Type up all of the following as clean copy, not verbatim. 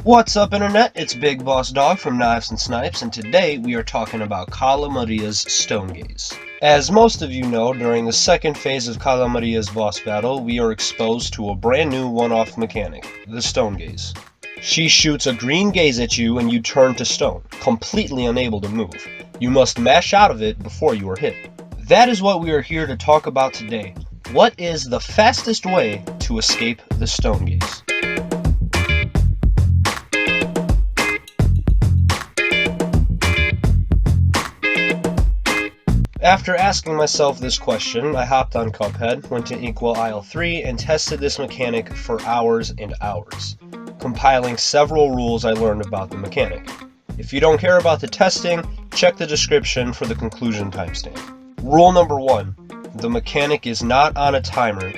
What's up, Internet? It's Big Boss Dog from Knives&Snipes, and today we are talking about Cala Stone Gaze. As most of you know, during the second phase of Cala boss battle, we are exposed to a brand new one-off mechanic, the Stone Gaze. She shoots a green gaze at you and you turn to stone, completely unable to move. You must mash out of it before you are hit. That is what we are here to talk about today. What is the fastest way to escape the Stone Gaze? After asking myself this question, I hopped on Cuphead, went to Equal Aisle 3, and tested this mechanic for hours and hours, compiling several rules I learned about the mechanic. If you don't care about the testing, check the description for the conclusion timestamp. Rule number 1. The mechanic is not on a timer,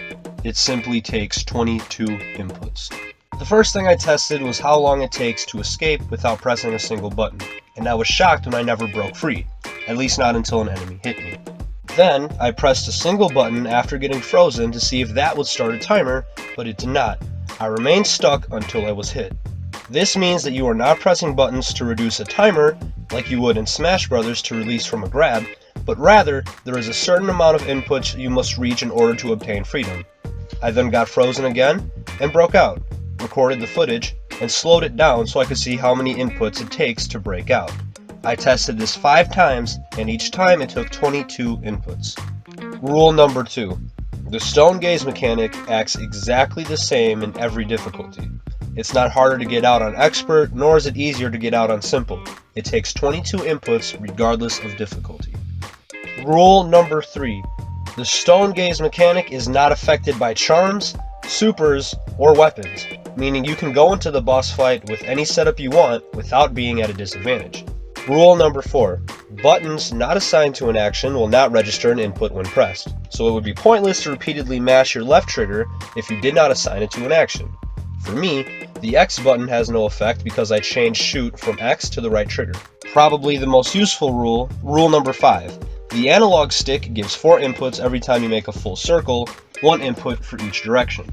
it simply takes 22 inputs. The first thing I tested was how long it takes to escape without pressing a single button, and I was shocked when I never broke free. At least not until an enemy hit me. Then, I pressed a single button after getting frozen to see if that would start a timer, but it did not. I remained stuck until I was hit. This means that you are not pressing buttons to reduce a timer, like you would in Smash Brothers to release from a grab, but rather, there is a certain amount of inputs you must reach in order to obtain freedom. I then got frozen again, and broke out, recorded the footage, and slowed it down so I could see how many inputs it takes to break out. I tested this 5 times, and each time it took 22 inputs. Rule number 2. The Stone Gaze mechanic acts exactly the same in every difficulty. It's not harder to get out on Expert, nor is it easier to get out on Simple. It takes 22 inputs regardless of difficulty. Rule number 3. The Stone Gaze mechanic is not affected by charms, supers, or weapons, meaning you can go into the boss fight with any setup you want without being at a disadvantage. Rule number 4. Buttons not assigned to an action will not register an input when pressed, so it would be pointless to repeatedly mash your left trigger if you did not assign it to an action. For me, the X button has no effect because I changed shoot from X to the right trigger. Probably the most useful rule, rule number 5. The analog stick gives 4 inputs every time you make a full circle, 1 input for each direction.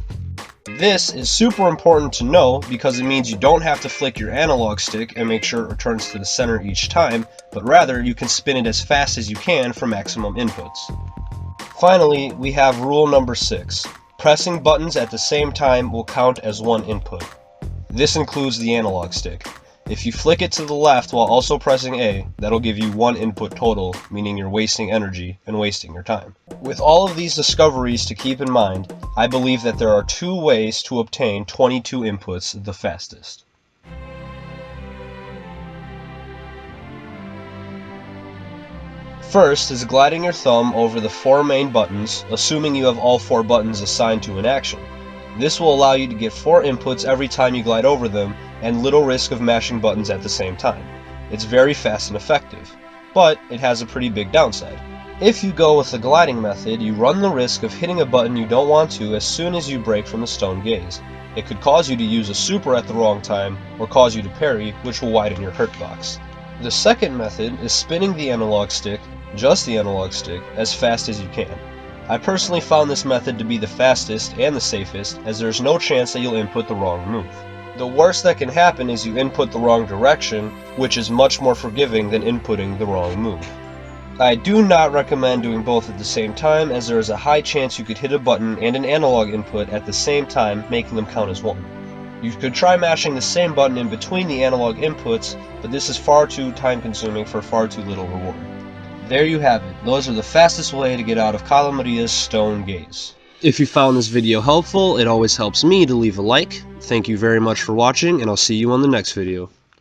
This is super important to know because it means you don't have to flick your analog stick and make sure it returns to the center each time, but rather you can spin it as fast as you can for maximum inputs. Finally, we have rule number 6. Pressing buttons at the same time will count as 1 input. This includes the analog stick. If you flick it to the left while also pressing A, that'll give you 1 input total, meaning you're wasting energy and wasting your time. With all of these discoveries to keep in mind, I believe that there are 2 ways to obtain 22 inputs the fastest. First is gliding your thumb over the 4 main buttons, assuming you have all 4 buttons assigned to an action. This will allow you to get 4 inputs every time you glide over them, and little risk of mashing buttons at the same time. It's very fast and effective, but it has a pretty big downside. If you go with the gliding method, you run the risk of hitting a button you don't want to as soon as you break from the Stone Gaze. It could cause you to use a super at the wrong time, or cause you to parry, which will widen your hurt box. The second method is spinning the analog stick, just the analog stick, as fast as you can. I personally found this method to be the fastest and the safest, as there's no chance that you'll input the wrong move. The worst that can happen is you input the wrong direction, which is much more forgiving than inputting the wrong move. I do not recommend doing both at the same time, as there is a high chance you could hit a button and an analog input at the same time, making them count as 1. You could try mashing the same button in between the analog inputs, but this is far too time consuming for far too little reward. There you have it. Those are the fastest way to get out of Cala Stone Gaze. If you found this video helpful, it always helps me to leave a like. Thank you very much for watching, and I'll see you on the next video.